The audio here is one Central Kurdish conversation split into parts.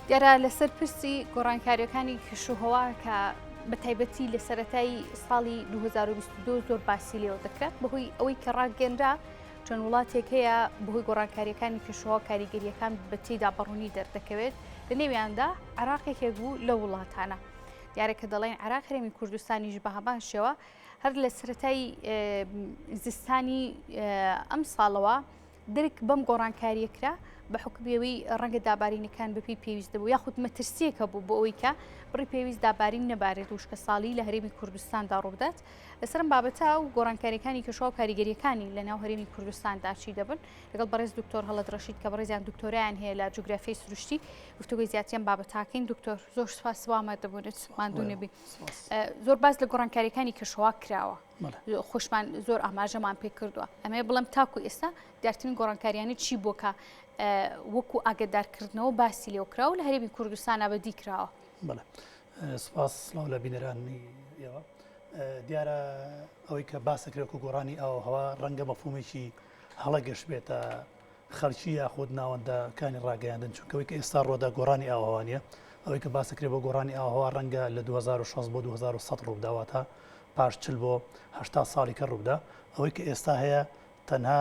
دیارە لەسەر پرسی گۆڕانکاریەکانی کشوهەوا کە بە تایبەتی لە سەرەتای ساڵی 2022 زۆر باسی لێەوە دەکرێت بەهۆی ئەوەی کە ڕاگەنرا چەند وڵاتێک هەیە بەهۆی گۆڕانکاریەکانی کشوهەوا کاریگەریەکان بە تێدا بەڕوونی دەردەکەوێت لە نێویاندا عێراقێکێک بوو لە وڵاتانە دیارێکە دەڵێن عێراق هەرێمی کوردستانیش بە هەمان شێوە هەر لە سەرەتای زستانی ئەم ساڵەوە درک بەم گۆڕانکاریەکرا بە حکومیەوەی ڕەنگە دابارینەکان بەپی پێویست بوو یاخود مەترسیەکە بوو بۆ ئەوەی کە بڕی پێویست دابارین نەبارێت وشکە ساڵی لە هەرێمی کوردستاندا ڕوودات لەسەرم بابەتە و گۆڕانکاریەکانی کەشەوە و کاریگەریەکانی لە ناو هەرێمی کوردستاندا چی دەبن لەگەڵ بەڕێز دکتۆر هەڵەت ڕەشید کە بەڕێزیان دکتۆریان هەیە لە جوگرافیای سروشتی گفتوگوی زیاتیان بابەتاکەین دکتۆر زۆر سوپاس وامە دەبونێت ماندوو نەبی زۆر باس لە گۆڕانکاریەکانی کەشەوە کراوە خۆشمان زۆر ئاماژەمان پێ کردووە ئەمێ بڵم تاکو ئێستا دیارترین گۆڕانکاریانی چی بۆکە وەکو ئاگدارکردنەوە باسی لێوکرا و لە هەرێمی کوردستانە بەدی کراوە سپاس سڵاو لە بینەرانی ئێوە دیارە ئەوەی کە باسەکرێت و گۆڕانی ئاوهەوا ڕەنگە مەفهومێکی هەڵە گەشت بێتە خەڵکی یاخود ناوەندەکانی ڕاگەیاندن چونکەوەی کە ئێستا ڕۆدا گۆڕانی ئاوهەوانیە ئەوەی کە باسەکرێت بۆ گۆڕانی ئاوهەوا ڕەنگە لە 2006 بۆ 2100 ڕووداواتە پاش 40 بۆ 80 ساڵی کە ڕوودا ئەوەی کە ئێستا هەیە تەنها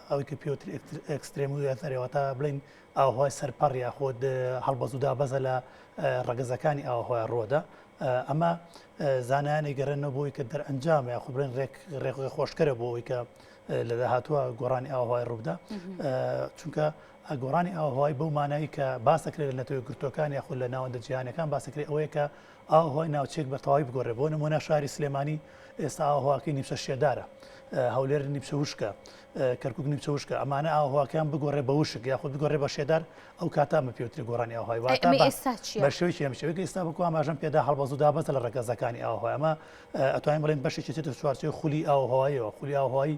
ئەوەی کە پێوتری ئەکسترێمویەتەرەوەتە بڵین ئاوهەوای سەرپەڕ یاخود هەڵبەزوودا بەزە لە ڕەگەزەکانی ئاوهەوای ڕۆدا ئەمە زانایانی گەڕێنەوە بۆی کە دەرئەنجام یاخود بڵین ڕێک خۆشکەرە بۆ ئەوەی کە لە داهاتووە گۆڕانی ئاوهەوای ڕوودا چونکە گۆڕانی ئاوهەوای بەو مانایی کە باسەکرێت لە نەتەوەی گرتوەکان یاخود لە ناوەندە جیهانیەکان باسەکرێت ئەوەیە کە ئاوهەوای ناوچێک بەتەواوی بگۆڕێت بۆ نمونە شاری سلێمانی ئێستا ئاوهەواکەی نیمچە شێدارە هەولێر نیمچە وشکە کەرکووک نیمچە وشکە ئەمانە ئاوهەواکەیان بگۆڕێ بە وشک یاخود بگۆڕێ بە شێدار ئەو کاتامە پێوتری گۆڕانی ئاوهەوای واتە بە شێوەیەکی ئەمشەوەی ئێستا بکو ئاماژەم پێدا هەڵبەزوودا بەزە لە ڕەگەزەکانی ئاوهەوای ئەمە ئەتوانین بڵێن بەشێکی تر چوارچێوەی خولی ئاوهەواییەوە خولی ئاوهەوایی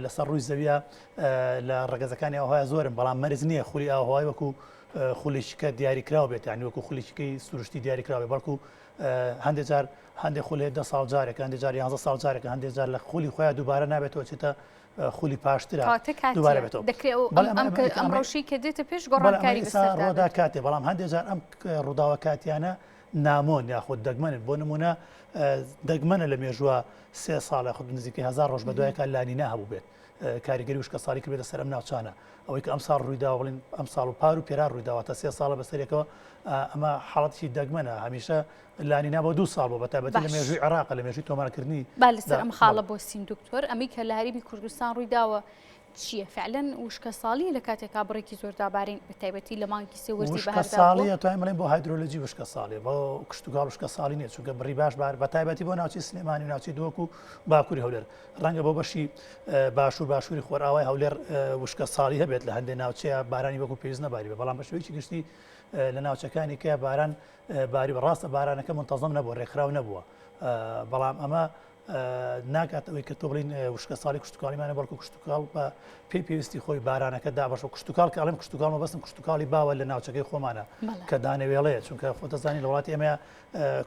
لەسەر ڕووی زەویە لە ڕەگەزەکانی ئاوهەوای زۆرن بەڵام مەرج نییە خولی ئاوهەوای وەکو خولیشکە دیاریکراوە بێت یعنی وەکو خولیشکەی سروشتی دیاریکراوێ بەڵکو هەندێک جار هەندێک خولێ 10 ساڵ جارێک هەندێک جار 11 ساڵ جارێک هەندێک جار لە خولی خۆیان دووبارە نابێتەوە چێتە خولی پاشترە دووبارە بێتەوە ئەم ڕۆژی کە دێتە پێش گۆڕانکاری ڕۆدا کاتێ بەڵام هەندێک جار ئەم ڕووداوە کاتیانە نامۆن یاخود دەگمەنن بۆ نمونە دەگمەنە لە مێژووە 3 ساڵ یاخود نزیکەی 1000 ڕۆژ بەدوایەکە لانینا هەبوو بێت کاریگەری وشکە ساڵی کردێتە سەر ئەم ناوچانە ئەوەی کە ئەم ساڵ ڕوویداوە بڵین ئەم ساڵ و پار و پێرا ڕوویداوەتە 3 ساڵە بەسەرێکەوە ئەمە حاڵەتی دەگمەنە هەمیشە لانینا بۆ 2 ساڵ بۆ بەتایبەتی لە مێژووی عێراق لە مێژووی تۆمارکردنی با لەسەر ئەم خاڵە بۆ سین دکتۆر ئەمی کە لە هەرێمی کوردستان ڕوویداوە چییە فعلەن وشکە ساڵی لە کاتێکا بڕێکی زۆر دابارین بە تایبەتی لە مانگی سێ وەرزی بەهاردا ساڵی ئەتوانین بڵێن بۆ هایدرۆلۆجی وشکە ساڵی بۆ کشتتوگاڵ وشکە ساڵی نیە چونکە بڕی باش بە تایبەتی بۆ ناوچی سلێمانی و ناوچی دووەک و باکووری هەولێر ڕەنگە بۆ بەشی باشووری خۆرئاوای هەولێر وشکە ساڵی هەبێت لە هەندێک ناوچەیە بارانی وەکو پێویست نەباری بە بەڵام بە شێوەیەکی گشتی لە ناوچەکانی کە باران باری بەڕاستە بارانەکە منتەزەم نەبووە ڕێکخراو نەبووە بەڵام ئەمە ناکاتەوەی کە تۆ بڵین وشکە ساڵی کشتتوکاڵیمانە بەڵکو کشتتوکاڵ بە پێویستی خۆی بارانەکە دابش و کشتتوکاڵ کە ئەڵێم کشتتوکاڵمە بەستم کشتتوکاڵی باوە لە ناوچەکەی خۆمانە کە دانەوێڵەیە چونکە خۆتەزانی لە وڵاتی ئێمە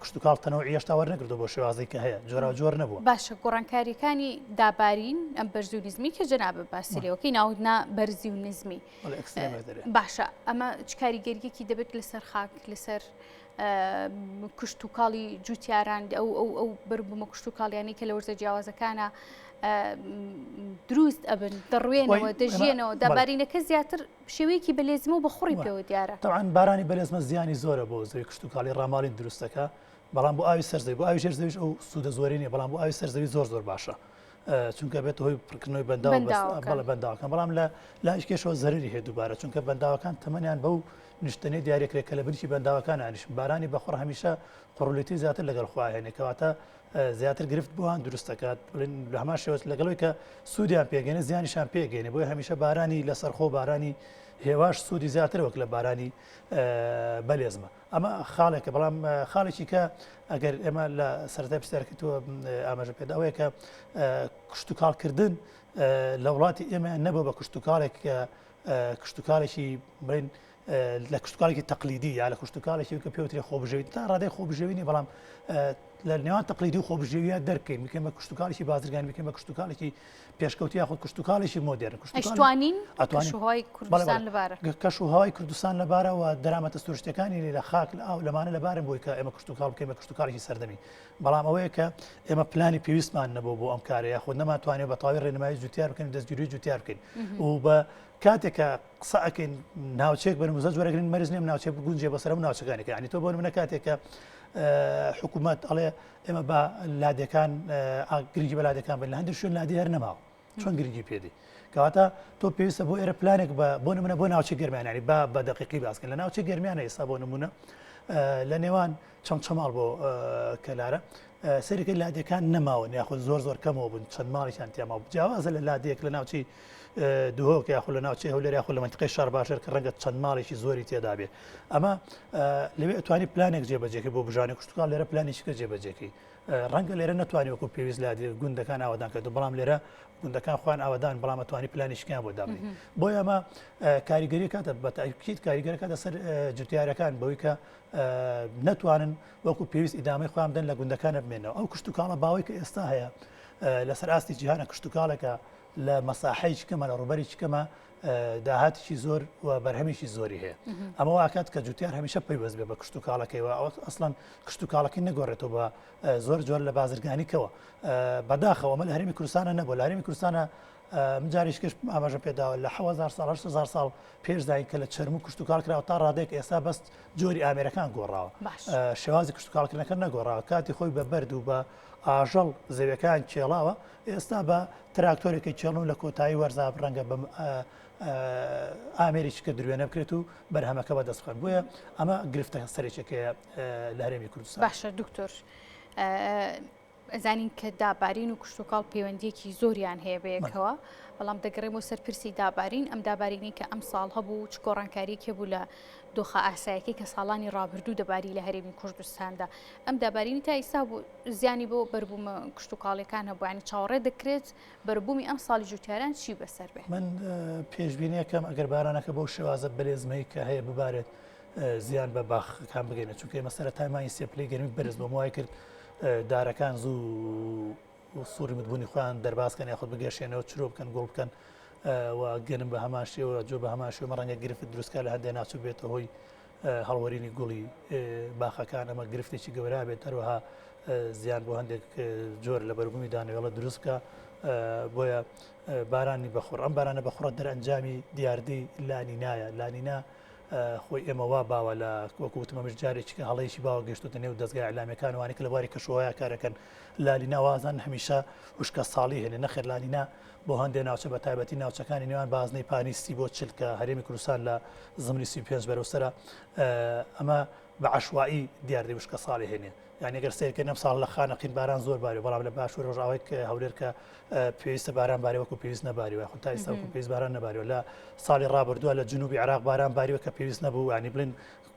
کشتتوکاڵ تەنەوەی هێشتا وەرنەگرتو بۆ شێوازی کە هەیە جۆرا جۆر نەبووە باشە گۆڕانکاریەکانی دابارین ئەم بەرزی و نزمی کە جەنابە باسیرەوەکەی ناودنا بەرزی و نزمی باشە ئەمە چ کاریگەریەکی دەبێت لەسەر خاک لەسەر کشتتوکاڵی جوتیاران ئەو بەربوومە کشتتوکاڵیانی کە لە وەرزە جیاوازەکانە دروست ئەبن دەڕوێنەوە دەژێنەوە دابارینەکە زیاتر شێوەیەکی بەلێزمە و بەخۆڕی پێوە دیارە تەوان بارانی بەلێزمە زیانی زۆرە بۆ زەوی کشتتوکاڵی ڕاماڵین دروستەکە بەڵام بۆ ئاوی سەرزەوی بۆ ئاوی ژێرزەویش ئەو سوودە زۆری نیە بەڵام بۆ ئاوی سەرزەوی زۆر باشە چونکە بێت هۆی پڕکردنەوەی بەنداوە بەنداوەکان بەڵام لە لایشکێشەوە زەرری هەیە دووبارە چونکە بەنداوەکان تەمەنیان بەو نیشتنەی دیارێکرێت کە لە بنی بەنداوەکان ئانیش بارانی بەخۆڕ هەمیشە قڕولیتی زیاتر لەگەڵ خوا هێنێکەواتە زیاتر گرفت بووان دروستەکات لە هەمان شێوەت لەگەڵەوەی کە سوودیان پێگەێنێ زیانیشان پێگەێنێ بۆی هەمیشە بارانی لەسەرخۆ بارانی هێواش سوودی زیاتر وەک لە بارانی بەلێزمە ئەمە خاڵێکە بەڵام خاڵێکی کە ئەگەر ئێمە لە سەرەتای پرسیارکردووە ئاماژە پێداوەیە کە کشتتوکاڵکردن لە وڵاتی ئێمە نەبوو بە کشتتوکاڵێک کشتتوکاڵێکی بڵێن لە کشتتوکاڵێکی تەقلیدی یا لە کشتتوکاڵێکی کە پێوتری خۆبژەوی تا ڕادەی خۆبژەوینی بەڵام لە نێوان تەقلیدی و خۆبژێویە دەرکەین میکەن بە کشتتوکاڵێکی بازرگانی میکەن بە کشتتوکاڵێکی پێشکەوتی یاخود کشتتوکاڵێکی مۆدرن ئەشتوانین کەشوهای کوردستان لەبارە کەش و هەوای کوردستان لەبارەوە دەرامەتە سروشتەکانی لە خاک لە ئاو لەمانە لەبارم بۆی کە ئێمە کشتتوکاڵ بکەین بە کشتتوکاڵێکی سەردەمی بەڵام ئەوەیە کە ئێمە پلانی پێویستمان نەبوو بۆ ئەم کارەیە خۆ نەماتوانێت بە تاوی ڕێنمایی جوتیار بکەین دەستگیری جوتیار بکەین و بە کاتێکە قسە ئەکەین ناوچێک بنموزە جوەرەگرین مەرز نیم ناوچێک بگونجێ بەسەر و ناوچەکانی ینی تۆ بۆ منە کاتێکە حکوومەت ئەڵێ ئێمە بە لادەکان گرنگی بە لادەکان بن لە هەندێک شوێن لادی هەر نەماوە چۆن گرنگی پێدی کەواتە تۆ پێویستە بۆ ئێرە پلانێک بۆ نمونە بۆ ناوچەی گەرمانانی بە دقیقی باسکەن لە ناوچەی گەرمیانە ئێستا بۆ نمونە لە نێوان چەند چەماڵ بۆ کەلارە سەرەکەی لادەکان نەماون یاخود زۆر کەمەوە بوون چەند ماڵیشان تێماوە جیاوازە لە لادەیەک لە ناوچی دوهۆک یاخود لە ناوچەی هەولێر یاخود لە منطقەی شار باشەر کە ڕەنگە چەند ماڵێکی زۆری تێدا بێ ئەمە لەوێ ئەتوانی پلانێک جێبەجێکی بۆ بژانێ کشتتوکاڵ لێرە پلانێکیکە جێبەجێکی ڕەنگە لێرە نتوانانی وەکو پێویست لادی گوندەکان ئاوادان کردو بەڵام لێرە گوندەکان خوان ئاوادان بەڵام ئەتوانی پلانیشکیان بۆ دابنی بۆی ئەمە کاریگەری کاتە بەتاکید کاریگەرە کاتە سەر جوتیارەکان بەوەی کە نەتوانن وەکو پێویست ئیدامەی خۆیان بدەن لە گوندەکانە بمێنەوە ئەو کشتتوکاڵە باوەی کە ئێستا هەیە لەسەر ئاستی جیهانە کشتتوکاڵێکە لە مەساحەی چکەمە لە ڕوبەری چکەمە داهاتێکی زۆر و بەرهەمیشی زۆری هەیە ئەمە واکات کە جوتیار هەمیشە پەیوەست بێ بە کشتتوکاڵەکەیەوە ئەوە ئەسڵەن کشتتوکاڵەکەی نەگۆڕێتەوە بە زۆر جۆر لە بازرگانیکەوە بەداخەوە ئەمە لە هەرمی کوردستانە نەبوو لە هەرمی کوردستانە مجاریشکەش ئاماژە پێداوە لە 1000 ساڵ پێشداین کە لە چرم و کشتتوکاڵ کراوە تا ڕادێک ئێستا بەست جۆری ئامێرەکان گۆڕاوە شێوازی کشتتوکاڵکردنەکە نەگۆڕاوە کاتی خۆی بە بەرد و بە ئاژەڵ زەویەکان چێڵاوە ئێستا بە تراکتۆرێکی چێڵون لە کۆتایی وەرزاب ڕەنگە بە ئامێریشکە دروێنە بکرێت و بەرهەمەکە بە دەستخوێن بووە ئەمە گرفتە سەرێکێکەیە لە هەرێمی کوردستان. باشە دکتۆر ئەزانین کە دابارین و کشتتوکاڵ پەیوەندیەکی زۆریان هەیە بەیەکەوە بەڵام دەگەڕێمەوە سەر پرسی دابارین ئەم دابارینی کە ئەم ساڵ هەبوو چ گۆڕانکاریەکی بوو لە دۆخە ئاسایەکەی کە ساڵانی ڕابردوو دەباری لە هەرێمی کوردستاندا ئەم دابارینی تا ئێستا بوو زیانی بۆ بەربوومە کشتتوکاڵەکان هەبوو ینی چاوەڕێ دەکرێت بەربوومی ئەم ساڵی جوتیاران چی بەسەر بێ من پێشبینیەکەم ئەگەر بارانەکە بۆ شێوازە بەرێزمەی کە هەیە ببارێت زیان بە باخەکان بگەینە چونکە مەسەرە تایمانی سێپلی گەرمی بەرز بۆ وای کرد دارەکان زوو سووری متبوونی خۆیان دەرباسکەن یاخود بگەشێنەوە چرۆ بکەن گۆڵ بکەن و گەنم بە هەماشیەوە جۆ بە هەماشەوە ڕەنگە گرفت دروستکە لە هەندێک ناچوو بێتە هۆی هەڵوەرینی گوڵی باخەکان ئەمە گرفتێکی گەورە بێت هەروەها زیان بۆ هەندێک جۆر لە بەربوومی دانەوێڵە دروستکە بۆیە بارانی بەخۆڕ ئەم بارانە بەخۆڕ دەرئەنجامی دیاردەی لانینایە لانینا خۆی ئێمە وا باوە لە وەکوتمەمەش جارێکی کە هەڵەیەکی باوە گەشتوتە نێو دەستگای ئەعلامیەکان وانی کە لە بواری کەشوهەیە کارەکەن لالینا وازان هەمیشە وشکە ساڵی هێنێ نەخێر لالینا بۆ هەندێک ناوچە بە تایبەتی ناوچەکانی نێوان بازنەی پانیستی بۆ چلکە هەرێمی کوردستان لە زمانی 35 بەرەوسەرە ئەمە بە عەشوایی دیاردەی وشکە ساڵی هێنێ یعنی ئەگەر سیرکە نەم ساڵ لە خانەقین باران زۆر باری بەڵام لە باشوور ڕۆژاوای کە هەولێر کە پێویستە باران باری وەکو پێویست نەباریوە خۆ تا ئێستا وەکو پێویست باران نەباریوە لە ساڵی ڕابردووە لە جنوبی عێراق باران باریوە کە پێویست نەبوو ینی بڵین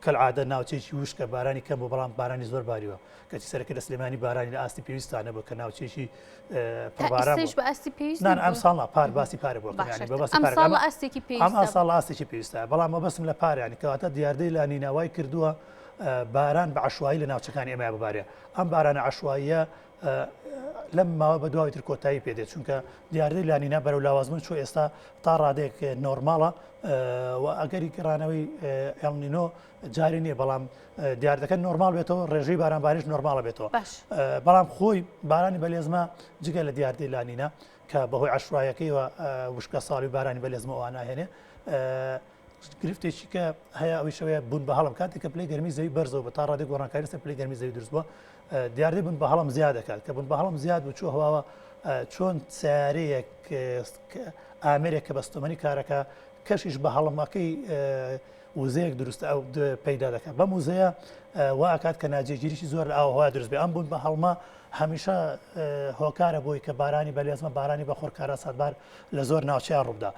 کەلعادە ناوچێکی وشکە بارانی کەم بوو بەڵام بارانی زۆر باریوە کەچی سەرەکە لە سلێمانی بارانی لە ئاستی پێویستانە بوو کە ناوچێکی پڕباران بوو بە ئاستی پێویست نان ئەم ساڵ پار باسی پارە بووە ینی بە باسی پارە ئەم ئاستێکی پێویستە ئەم ساڵ ئاستێکی پێویستە بەڵام مەبەستم لە پارە ینی کەواتە دیاردەی لانیناوای کردووە باران بە عەشوایی لە ناوچەکانی ئێمە ببارێ ئەم بارانە عەشواییە لەم ماوە بە دواوی تر کۆتایی پێدێت چونکە دیاردەی لانینا بەرەو لاوازبوون چۆ ئێستا تا ڕادێک نۆرماڵە و ئەگەری گەڕانەوەی ئەڵنینۆ جاری نییە بەڵام دیاردەکە نۆرمال بێتەوە ڕێژەی بارانباریش نۆرمالە بێتەوە بەڵام خۆی بارانی بەلێزمە جگە لە دیاردەی لانینا کە بەهۆی عەشوایەکەیەوە وشکە ساڵی بارانی بەلێزمە ئەوە ناهێنێ گرفتێکی کە هەیە ئەوی شەوەیە بوون بە هەڵم کاتێک کە پلەی گەرمی زەوی بەرزەوە بە تا ڕادێک گۆڕانکاری سەر پلەی گەرمی زەوی دروست بووە دیاردەی بوون بە هەڵم زیاد دەکات کە بوون بە هەڵم زیاد بوو چوە هەواوە چۆن سیارەیەک ئامێرێک کە بەستۆمەنی کارەکە کەشیش بە هەڵمەکەی وزەیەک دروستە ئەو پەیدا دەکات بەم وزەیە وا ئەکات کە ناجێگیریشی زۆر لە ئاوهەوا دروست بێ ئەم بوون بە هەڵمە هەمیشە هۆکارە بۆی کە بارانی بەلێزمە بارانی بە خۆرکارە سەدبار لە زۆر ناوچەیان ڕوودا.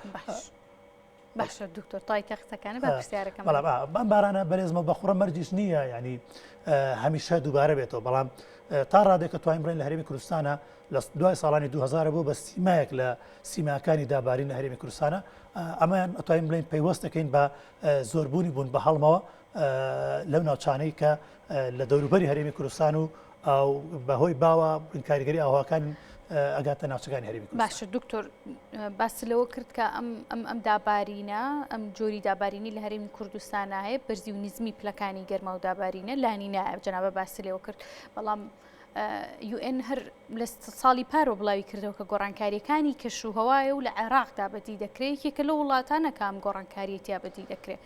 باشە دکتۆر تایکە قسەکانە بە پرسیارەکەم بەڵام بارانە بەلێزمە بەخوڕە مەرجیش نییە ینی هەمیشە دووبارە بێتەوە بەڵام تا ڕادێکە توانین بڕێن لە هەرێمی کوردستانە لە دوای ساڵانی 2000 بوو بە سیمایەک لە سیماکانی دابارین لە هەرێمی کوردستانە ئەمەیان ئەتوانین بڵین پەیوەست دەکەین بە زۆربوونی بوون بە هەڵمەوە لەو ناوچانەی کە لە دەوروبەری هەرێمی کوردستان و ئەو بەهۆی باوە کاریگەری ئاواکان ئەگاتە ناوچەکانی هەرێمی کوردستان. باشە دکتۆر باس لەوە کرد کە ئەم دابارینە ئەم جۆری دابارینی لە هەرێمی کوردستان هەیە بەرزی و نزمی پلەکانی گەرما و دابارینە لانی نایە جەنابە باس لەوە کرد بەڵام UN هەر لە ساڵی پارۆ بڵاوی کردەوە کە گۆڕانکاریەکانی کەشوهەوایە و لە عێراقدا بەدی دەکرێت یەکە لە وڵاتانە کام گۆڕانکاریەتیا بەدی دەکرێت.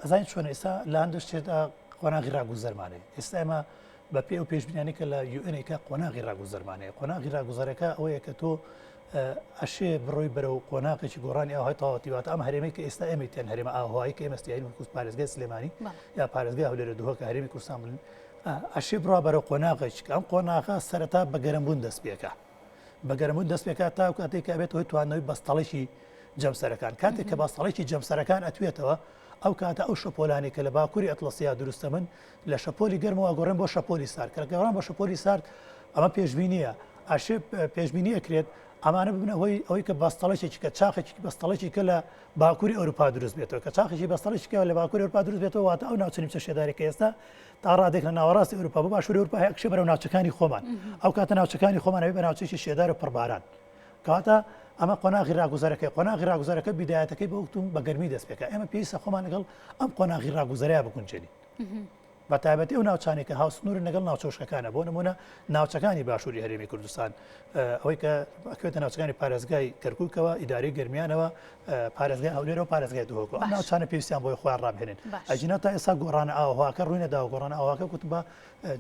ئەزانین چۆن ئێستا لە هەندێک شتێدا قۆناغی ڕاگوزەرمانەیە. ئێستا ئێمە بە پێ و پێشبینیانی کە لە UN قۆناغی ڕاگوزەرمانەیە. قۆناغی ڕاگوزەرەکە ئەوەیە کە تۆ ئەشێ بڕۆی بەرەو قۆناغێکی گۆڕانی ئاوهای تەواوەتیواتە ئەم هەرێمەی کە ئێستا ئێمەتیان هەرێمە ئاوهایی کە ئێمەستیانی کوست پارێزگای سلێمانی یا پارێزگای هەولێرە دووهە کە هەرێمی کوردستان بڵین ئەشێ بڕوا بەرەو قۆناغێک کە ئەم قۆناغە سەرەتا بە گەرمبوون دەست پێکە. بە گەرمبوون دەست پێکات تا کاتێک کە ئەبێت هۆی توانەوەی بەستەڵێکی جەمسەرەکان کاتێک کە بەستەڵێکی جەمسەرەکان ئەتوێتەوە ئەو کاتە ئەو شەپۆلانی کە لە باکووری ئەتلەسیا دروستە من لە شەپۆلی گەرمەوە گۆڕێن بۆ شەپۆلی سارد کە گەڕان بە شەپۆلی سارد ئەمە پێشبینیە ئاشێ پێشبینیە کرێت ئەمانە ببنە ئەوەی کە بەستەڵێکی کە چاخێکی بەستەڵێکی کە لە باکووری ئەوروپا دروست بێتەوە کە چاخێکی بەستەڵێکی لە باکووری ئەوروپا دروست بێتەوە واتە ئەو ناوچەی چە شێدارێکە ئێستا تا ڕادێک لە ناوەڕاستی ئەوروپا بۆ باشووری ئەوروپا هەیە کشێ بەرەو ناوچەکانی خۆمان ئەو کاتە ناوچەکانی خۆمان هەبێ بە ناوچەیەکی شێدار و پڕباران کاتە ئەمە قۆناغی ڕاگوزەرەکەی قۆناغی ڕاگوزەرەکە بیدایەتەکەی بە وەکتوم بە گەرمی دەست پێکە ئێمە پێویستە خۆمان لەگەڵ ئەم قۆناغی ڕاگوزەرەیە بکونجێنین بە تایبەتی ئەو ناوچانێک کە هاوسنوور لەگەڵ ناوچەشکەکانە بۆ نمونە ناوچەکانی باشووری هەرێمی کوردستان ئەوەی کە ئەکوێتە ناوچەکانی پارێزگای کەرکووکەوە ئیداری گەرمیانەوە پارێزگای هەولێرە و پارێزگای دووهۆکۆ ئەم ناوچانە پێویستیان بۆی خۆیان ڕابهێنن ئەجینە تا ئێستا گۆڕانە ئاوهواکە ڕووی نەداوە گۆڕانە ئاواکە کوتم بە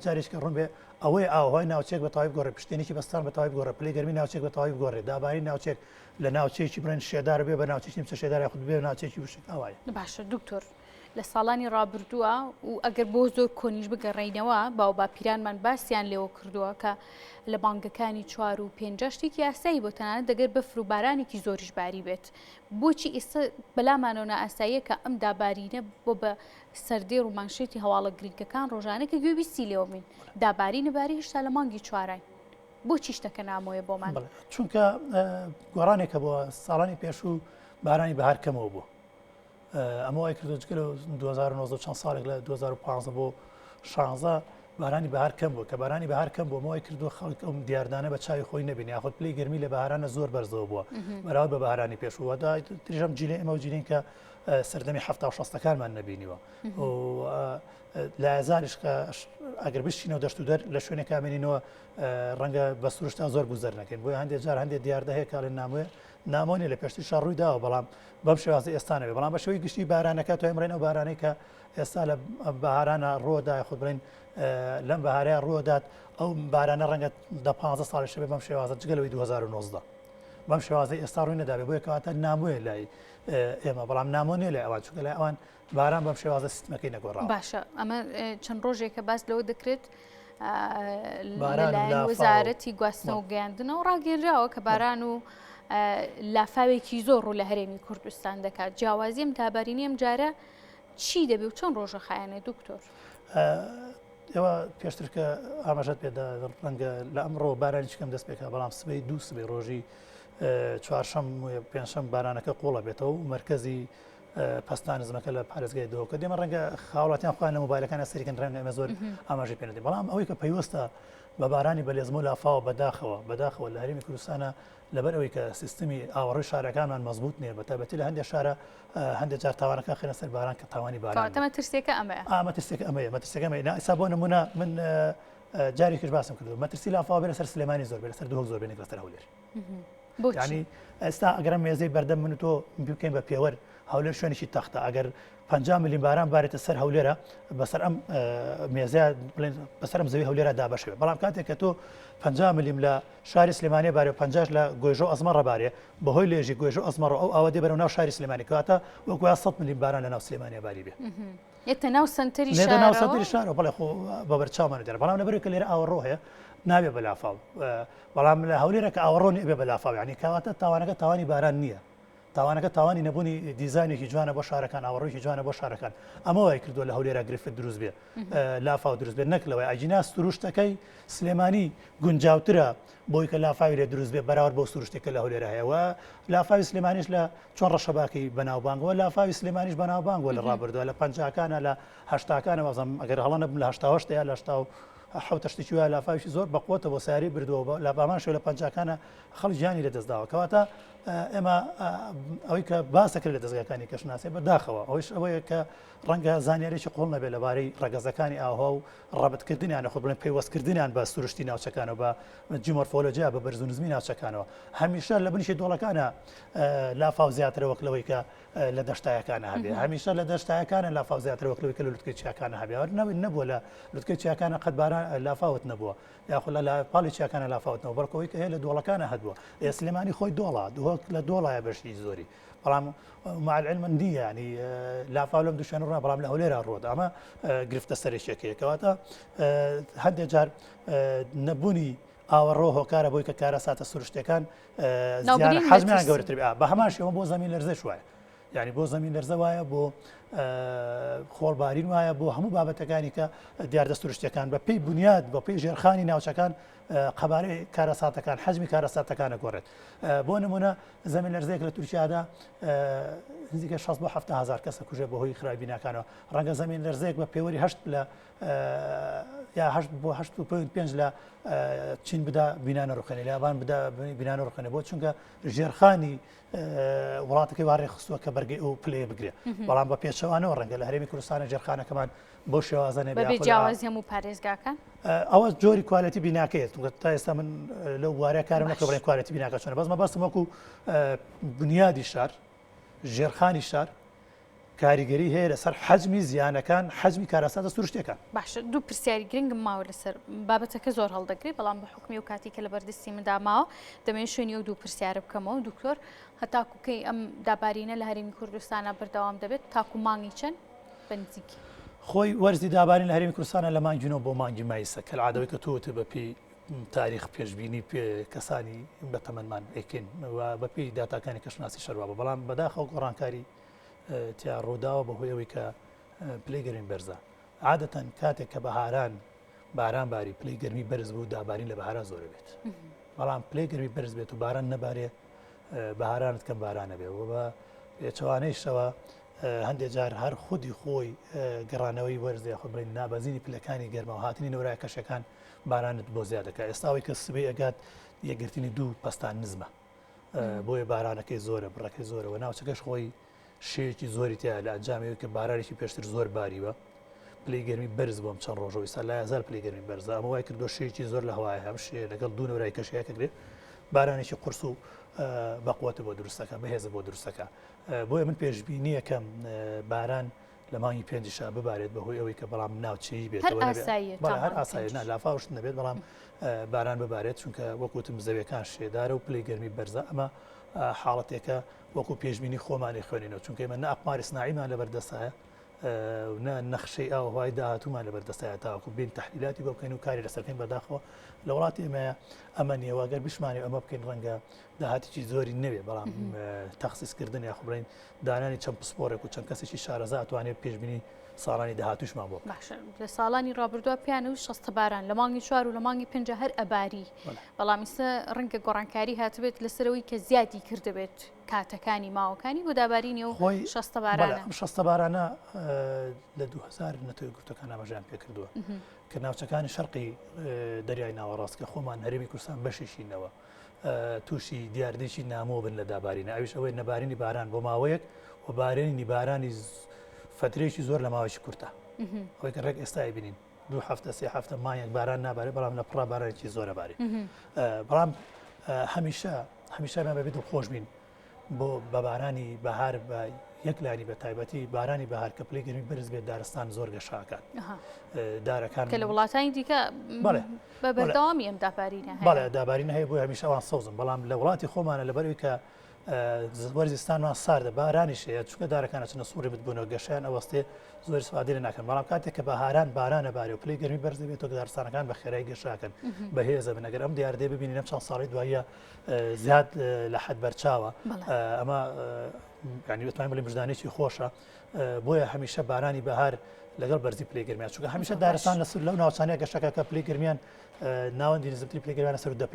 جارێککە ڕوون بێ ئەوەی ئاوهای ناوچێک بە تەواوی گۆڕێ پشتێنێکی بەستان بە تەواوی گۆڕێ پلەی گەرمی ناوچێک بە تەواوی گۆڕێ داباری ناوچێک لە ناوچەیەکی بڕێن شێدار بێ بە ناوچێکی چە شێدار یاخود بێ ناوچێکی وشک ئاوایە. باشە دکتۆر لە ساڵانی ڕابردووە و ئەگەر بۆ زۆر کۆنیش بگەڕێینەوە باو باپیرانمان باسییان لێوە کردووە کە لە بانگەکانی 4 و 5 شتێکی یاسایی بۆ تەنانەت دەگەر بەفر و بارانێکی زۆریش باری بێت بۆچی ئێستا بەلامانەوە ئاساییە کە ئەم دابارینە بۆ بە سەردەی ڕوومانشێتی هەواڵە گرنگەکان ڕۆژانە کە گوێبیستی لێوە بین دابارینە باری هێشتا لە مانگی 4 بۆچی شتەکە نامۆیە بۆمان چونکە گۆڕانێکە بۆ ساڵانی پێشوو بارانی بەهار کەمەوە بوو ئەمە وای کردو جگە لە 2009 چەند ساڵێک لە 2015 بۆ 16 بارانی بەهار کەم بوو کە بارانی بەهار کەم بوو مەوەی کردو خەڵک ئەم دیاردانە بە چاوی خۆی نەبینی یاخود پلەی گەرمی لە بەهارانە زۆر بەرزەوە بووە بەراورد بە بەهارانی پێشووەدا تریژەم جیلێ ئێمە و جیلین کە سەردەمی 60-60ەکانمان نەبینیوە لە ئازاریش ئەگەر بشینەوە دەشت و دەر لە شوێنێک کامێنینەوە ڕەنگە بە سروشتا زۆر گوزەر نەکەین بۆی هەندێک جار هەندێک دیاردە هەیە کاڵێن ناموێ نامۆنی لە پێشتی شار ڕووی داوە بەڵام بەم شێوازی ئێستانەوێ بەڵام بە شێوەی گشتی بارانەکە تو ئەمڕێنە و بارانەی کە ئێستا لە بەهارانە ڕۆدا خود بڵین لەم بەهارەیە ڕوودات ئەو بارانە ڕەنگە 15 ساڵی شەبێ بەم شێوازە جگەلەوەی 2019 بەم شێوازی ئێستا ڕووی نەدابێ بۆیە کەواتە ناموێ لای ئێمە بەڵام نامۆنیە لای ئەوان چونکە لای ئەوان باران بەم شێوازە سیستمەکەی نەگۆڕاوە. باشە ئەمە چەند ڕۆژێکە باس لەوە دەکرێت لەلایەن وەزارەتی گواستنەوە و گەیاندنەوە ڕاگەێنراوە کە باران و لافاوێکی زۆر ڕوو لە هەرێمی کوردستان دەکات جیاوازی ئەم دابارینی ئەم جارە چی دەبێ و چەند ڕۆژە خایەنێ دکتۆر؟ ئێوە پێشتر کە ئاماژەت پێدا ڕەنگە لە ئەمڕۆ بارانی چکەم دەست پێکە بەڵام سبەی دوو سبەی ڕۆژی چوارشەم پێنجشەم بارانەکە قوڵە بێتەوە و مرکزی پستان زمەکە لە پارێزگای دۆکە دێمە ڕەنگە خاوڵاتیان خۆیان لە مۆبایلەکان سەریکن ڕەنگە ئەمە زۆر ئاماژەی پێ نەدەین بەڵام ئەوەی کە پەیوەستە بە بارانی بەلێزم و لافاوە بەداخەوە لە هەرێمی کوردستانە لەبەر ئەوەی کە سیستمی ئاوەڕۆی شارەکانمان مەزبوط نییە بەتابەتی لە هەندێک شارە هەندێک جار تاوانەکە خێنە سەر باران کە تاوانی باران مەترسیەکە ئەمەیە مەترسیەکە ئەمەیە مەترسیەکە ئەمەیە ئێستا بۆ نمونە من جارێکیش باسم کردو مەترسی لافاوە بێ لەسەر سلێمانی زۆر بێ لەسەر دووهۆک زۆر بێنێک لەسەر هەولێر یعنی ئێستا ئەگەرم مێزەی بەردەم من تۆ بکەین بە پێوەەر هەولێر شوێنێکی تەختە ئەگەر 50 میلیۆن باران بارێتە سەر هەولێرە بەسەر ئەم مێزە بەسەر ئەم زەوی هەولێرە دابەشێت بەڵام کاتێک کە تۆ 50 میلیۆن لە شاری سلێمانی بارێ 50 لە گۆیژۆ ئەزمە ڕەبارێ بەهۆی لێژی گۆیژۆ ئەزمەڕ ئەو ئاوە دێ بەرەو ناو شاری سلێمانی کەواتە وەکو 100 میلیۆن باران لە ناو سلێمانی باری بێ ئێتە ناو سنتەری شارەوە بەڵێ خۆ بەبەرچاومان دێرە بەڵام لەبەر کە لێرە ئاوەڕۆ هەیە نابێ بەلافاو بەڵام لە هەولێرە کە ئاوەڕۆنی بێ بەلافاو یعنی کەواتە تاوانەکە تاوانی باران نییە تاوانەکە تاوانی نەبوونی دیزاینێکی جوانە بۆ شارەکان ئاوەڕۆیکی جوانە بۆ شارەکان ئەمە وای کردووە لە هەولێرە گرفت دروست بێ لافاو دروست بێت نەکلەوەی ئاجینا سروشتەکەی سلێمانی گونجاوترە بۆی کە لافاوی لێ دروست بێ بەراورد بۆ سروشتێکە لە هەولێرە هەیەوە لافاوی سلێمانیش لە چۆن ڕەشەباکەی بەناوبانگەوە لافاوی سلێمانیش بەناوبانگەوە لە ڕابردووە لە 50کانە لە 80کانە وەزم ئەگەر هەڵە نەبم لە 80 یا لە حوت تشتێکی وایە لافاویشی زۆر بەقوتە بۆ ساری بردووە لە بامان شێ لە پەنجاکانە خەڵک گیانی لە دەستداوە کەواتە ئێمە ئەوەی کە باسەکرد لە دەستگاکانی کەشناسی بەداخەوە ئەوش ئەوەیە کە ڕەنگە زانیارێکی قوڵ نەبێت لەبارەی ڕەگەزەکانی ئاها و ڕەبەتکردنیان خۆ بڵێن پەیوەستکردنیان بە سروشتی ناوچەکانەوە بە جیۆمۆرفۆلۆجیا بە بەرزونزمی ناوچەکانەوە هەمیشە لە بنیشی دۆڵەکانە لافاو زیاترە وەک لەوەی کە لە دەشتایەکانە هەبێ هەمیشە لە دەشتایەکانە لافاو زیاتر وەک لەوەی کە لە لوتکەی چیاکانە هەبێ نەبووە لە لوتکەی چیاکانە قەت باران لافاوت نەبووە یاخۆ لە پاڵی چیاکانە لافاوتنەوە بەڵکەوەی کە هەیە لە دۆڵەکانە هەبووە سلێمانی خۆی دۆڵە لە دۆڵایە بەشی زۆری بەڵام مع العلم ندیە ینی لافاو لەم دووشێن ڕۆ بەڵام لە هەولێرا ڕۆدا ئەمە گرفتە سەرێکیەکەیە کەواتە هەندێک جار نەبوونی ئاوەڕۆ هۆکارە بۆی کە کارە ساتە سروشتەکان حەزمیان گەورەتر بە هەمان شێوە بۆ زەمین لەرزش وایە یعنی بۆ زەمین لەرزە وایە بۆ خۆڵبارین وایە بۆ هەموو بابەتەکانی کە دیاردە سروشتەکان بە پێی بنیاد بە پێی ژێرخانی ناوچەکان قەبارەی کارەساتەکان حەزمی کارەساتەکانە گۆڕێت بۆ نمونە زەمین لەرزەیەک لە تورکیادا نزیکە 6 بۆ 7,000 کەسە کوژێ بەهۆی خراپی بیناکانەوە ڕەنگە زەمین لەرزەیەک بە پێوەری 8 لە یا 8 بۆ 8.5 لە چین بدا بینانە ڕوخێنێ لەبان بدا بینانە ڕوخێنێ بۆ چونکە ژێرخانی وڵاتەکەی وارێ خستووە کە بەرگی ئەو پلێ بگرێت بەڵام بە پێچەوانەوە ڕەنگە لە هەرێمی کوردستانە ژێرخانەکەمان بۆ شێوازانێ بەبێ جیاوازی هەموو پارێزگاکان ئەوە جۆری کوالەتی بیناکەیت تا ئێستا من لەو وارەیە کارم نەکە بڵێن کوالەتی بیناکە چۆنە بەس مەبەستم وەکو بنیادی شار ژێرخانی شار کاریگەری هەیە لەسەر حەجمی زیانەکان حەجمی کارەساتە سروشتەکان باشە دوو پرسیاری گرنگم ماوە لەسەر بابەتەکە زۆر هەڵدەگری بەڵام بە حکمی و کاتی کە لە بەردەستی مندا ماوە دەمێن شوێنی و دوو پرسیارە بکەمەوە دکتۆر هەتاکوکەی ئەم دابارینە لە هەرێمی کوردستانە بەردەوام دەبێت تاکو مانگی چەند بەنزیکی خۆی وەرزی دابارین لە هەرێمی کوردستانە لە مانگینەوە بۆ مانگی مایسە کە العادەوەی کە تۆتە بەپی تاریخ پێشبینی کەسانی بەتەمەنمان ئەکەین بەپی داتاکانی کەشناسی شەروابە بەڵام بەداخەوە گۆڕانکاری تیا ڕووداوە بەهۆی ئەوەی کە پلەی گەرمی بەرزە عادەتەن کاتێک کە بەهاران باران باری پلەی گەرمی بەرز بوو دابارین لە بەهارە زۆرە بێت بەڵام پلەی گەرمی بەرز بێت و باران نەبارێ بەهارانت کەم بارانە بێ و بە پێچەوانەی شەوە هەندێک جار هەر خودی خۆی گەڕانەوەی وەرزێ خۆ بڵین نابەزینی پلەکانی گەرمەوە هاتنی نەورای کەشەکان بارانت بۆ زیادەکە ئێستاوەی کە سبەی ئەگات یەکگرتنی دوو پەستان نزمە بۆیە بارانەکەی زۆرە بڕەکەی زۆرەوە ناوچەکەش خۆی شێکی زۆری تیا لە ئەنجامەوەی کە بارانێکی پێشتر زۆر باریوە پلەی گەرمی بەرز بۆم چەند ڕۆژەوەی سا لای هەزار پلەی گەرمی بەرزە ئەمە وای کردو شێکی زۆر لە هەوای هەم شێ لەگەڵ دوو نەورای کەشەیەکە کرێت بارانێکی قورس و بەقوتە بۆ دروستەکە بەهێزە بۆ دروستەکە بۆیە من پێشبینی یەکەم باران لە مانگی پێنجشا ببارێت بەهۆی ئەوەی کە بەڵام ناوچەیی بێت هەر ئاسایی لافاوش نەبێت بەڵام باران ببارێت چونکە وەکوتم زەویەکان شێدارە و پلەی گەرمی بەرزە ئەمە حاڵەتێکە وەکو پێشبینی خۆمانی خوێنینەوە چونکە ئێمە نە ئەقماری سناعیمان لەبەردەستایە نە نەخشەی ئاوهوای داهاتوومان لەبەردەستایە تاوەکو بین تەحلیلاتی بۆ بکەین و کاری لەسەرکەین بەداخەوە لە وڵاتی ئێمەیە ئەمە نییە گەر بشمانی ئەمە بکەین ڕەنگە داهاتێکی زۆری نەوێ بەڵام تەخسیسکردن یا خوبڵین دانانی چەند پسپۆرێک و چەند کەسێکی شارەزا ئەتوانێت پێشبینی ساڵانی داهاتوشمان بۆ باشە لە ساڵانی ڕابردووە پیانە و 6 باران لە مانگی 4 و لە مانگی 5 هەر ئەباری بەڵام ئێستا ڕەنگە گۆڕانکاری هاتبێت لەسەرەوەی کە زیادی کردبێت کاتەکانی ماوەکانی بۆ دابارینی و 6 بارانە 6 بارانە لە 2000 نەتەوەی گرتوەکان ئاماژیان پێ کردووە کە ناوچەکانی شەرقی دەریای ناوەڕاست کە خۆمان هەرێمی کوردستان بەشێشینەوە تووشی دیاردێکی نامۆ بن لە دابارینە ئەویش ئەوەی نەبارینی باران بۆ ماوەیەک و بارێنی بارانی فترێکی زۆر لە ماوەیەکی کورتە ئەوەی کە ڕێک ئێستای بینین 2 هەفتە 3 هەفتە مانگێک باران نابارێت بەڵام لە پڕا بارانێکی زۆرە بارێت بەڵام هەمیشەمان بەبێت و خۆش بین بۆ بە بارانی بەهار بە یەکلانی بە تایبەتی بارانی بەهار کە پلەی گەرمی بەرز بێت دارستان زۆر گەشاکات دارەکان کە لە وڵاتانی دیکە بە بەردەوامی ئەم دابارینە بەڵێ دابارینە هەیە بۆی هەمیشەوان سەوزم بەڵام لە وڵاتی خۆمانە لەبەرەوەی کە وەرزستانمان ساردە بارانیش هەیە چونکە دارەکانە چنە سووری بتبوونەوە گەشیان ئەوەستێ زۆر سوادی لە ناکەن بەڵام کاتێک کە بەهاران بارانە بارێ و پلەی گەرمی بەرز دەبێتەوە دارستانەکان بە خێرایی گەشاکەن بەهێزە بن ئەگەر ئەم دیاردێ ببینین ئەم چەند ساڵی دواییە زیاد لە حەد بەرچاوە ئەمە ینی بتوانین بڵێن بژدانێکی خۆشە بۆیە هەمیشە بارانی بەهار لەگەڵ بەرزی پلەیگەرمیان چونکە هەمیشە دارستان لەو ناوچانەیە گەشتەکە کە پلەیگەرمیان ناوەندی نزمتری پلەیگەرمیانە سەر و 10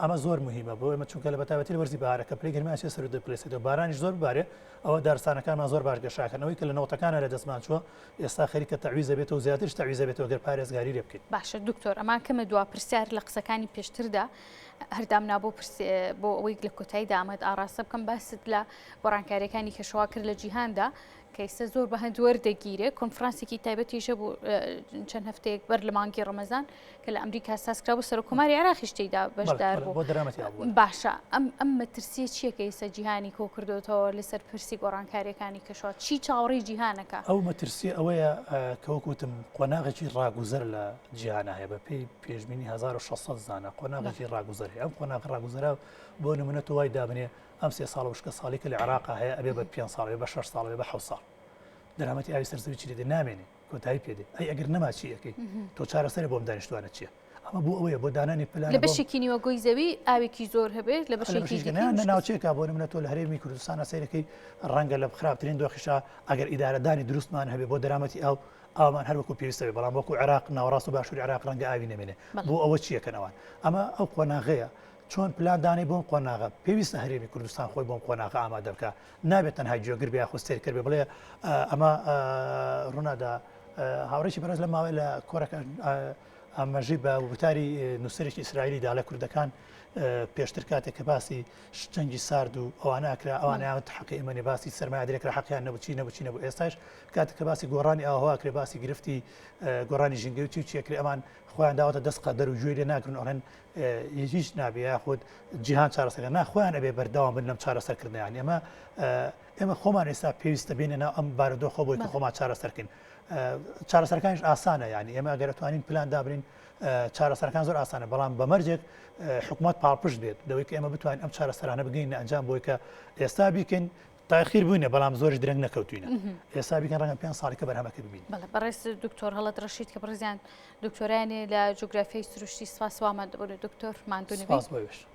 ئەمە زۆر مهمە بۆ ئێمە چونکە لە بەتابەتی وەرزی بەهارەکە پلەیگەرمیان چێ سەر و 10 بارانیش زۆر ببارێ ئەوە دارستانەکانمان زۆر باش گەشاکەنەوەی کە لە نەوەتەکانە لە دەستمان چووە ئێستا خەریکە تەعویزە بێتەوە زیاترش تەعویزە بێتەوە گەر پارێزگاری لێ بکەیت. باشە دکتۆر ئەمان کەمە دوا پرسیار لە قسەکانی پێشتردا هەردامنا بۆ ئەوەی لە کۆتاییدا ئامەد ئاڕاستە بکەم باست لە گۆڕانکاریەکانی کەشەوا کرد لە جیهاندا کەیسە زۆر بە هەند وەردەگیرێ کۆنفرانسێکی تایبەتیشە بوو چەند هەفتەیەک بەر لە مانگی ڕەمەزان کە لە ئەمریکا سازکرا بۆ سەرۆکۆماری عێراقیش تێیدا بەشدار بوو. باشە ئەم مەترسیە چییە کە ئێستا جیهانی کۆ کردوتەوە لەسەر پرسی گۆڕانکاریەکانی کەشەوا چی چاوەڕێی جیهانەکە؟ ئەو مەترسی ئەوەیە کەوەکوتم قۆناغێکی ڕاگوزەر لە جیهانە هەیە بە پێی پێشبینی 1600 زانە قۆناغێکی ڕاگوزەر هەیە. ئەم قۆناغ ڕاگوزەرە بۆ نمونە تۆ وای دابنێ ئەم 3 ساڵ وشکە ساڵی کە لە عێراقا هەیە ئەبێ بە 5 ساڵ بە 6 ساڵ بە 7 ساڵ دەرامەتی ئاوی سەرزەوی چی لێدە نامێنێ کۆتایی پێدێ ئەی ئەگەر نەما چیەکەی تۆ چارەسەر بۆم دانیشتوانە چییە؟ ئەمە بۆ ئەوەیە بۆ دانانی پلان لە بەشێکی نیوەگۆی زەوی ئاوێکی زۆر هەبێت لە بەشێکی ناوچێکا بۆ نمونە تۆ لە هەرێمی کوردستانە سەیرەکەی ڕەنگە لە خراپترین دۆخیشا ئەگەر ئیدارەدانی دروستمان هەبێ بۆ دەرامەتی ئەو ئامان هەروەکو پێویستە بێ بەڵام وەکو عێراق ناوەڕاست و باشووری عێراق ڕەنگە ئاوی نەمێنێ بۆ ئەوە چیەکەنەوەن ئەمە ئەو قۆناغەیە چۆن پلاندانی بۆم قۆناغە پێویستە هەرێمی کوردستان خۆی بۆم قۆناغە ئامادە بکە نابێت تەنها جێگر بیا خۆستێر کرد بێ بڵێ ئەمە ڕوونادا هاوڕێکی بەرز لە ماوەی لە کۆرەکە ئاماژەی بە وتاری نووسەرێکی ئیسرائیلیدا لە کوردەکان پێشتر کاتێک کە باسی جەنگی سارد و ئەوانە ئەکرا ئەوانیان حەقی ئەمەنی باسی سەرمایە درێکرا حەقیان نەبووچی نەبوو ئێستاش کاتێک کە باسی گۆڕانی ئاوهەوا کرێ باسی گرفتی گۆڕانی ژینگەی و چیەکرێ ئەمان خۆیان داوەتە دەست قەدەر و گوێ لێ ناگرن ئەڵێن هیچ نابێ یاخود جیهان چارەسەر ناخۆیان ئەبێ بەرداوام بن لەم چارەسەرکردنیان ئێمە خۆمان ئێستا پێویستە بینێنە ئەم بارودۆخە بۆی کە خۆمان چارەسەرکەین چارەسەرەکانیش ئاسانە یعنی ئێمە ئەگەر توانین پلان دابرین چارەسەرەکان زۆر ئاسانە بەڵام بەمەرجێک حکوومەت پاڵپشت بێت لەوەی کە ئێمە بتوانین ئەم چارەسەرانە بگەینە ئەنجام بۆی کە ئێستا بیکەین تاخیر بووینە بەڵام زۆرش درەنگ نەکەوتوینە ئێستا بیکەن ڕەنگە 5 ساڵێکە بەرهەمەکە ببین. بەڵێ بەڕێز دکتۆر هەڵەت ڕەشید کە بڕزیان دکتۆرانی لە جوگرافیای سروشتی سپاس وامە دەبێت دکتۆر ماندوونی.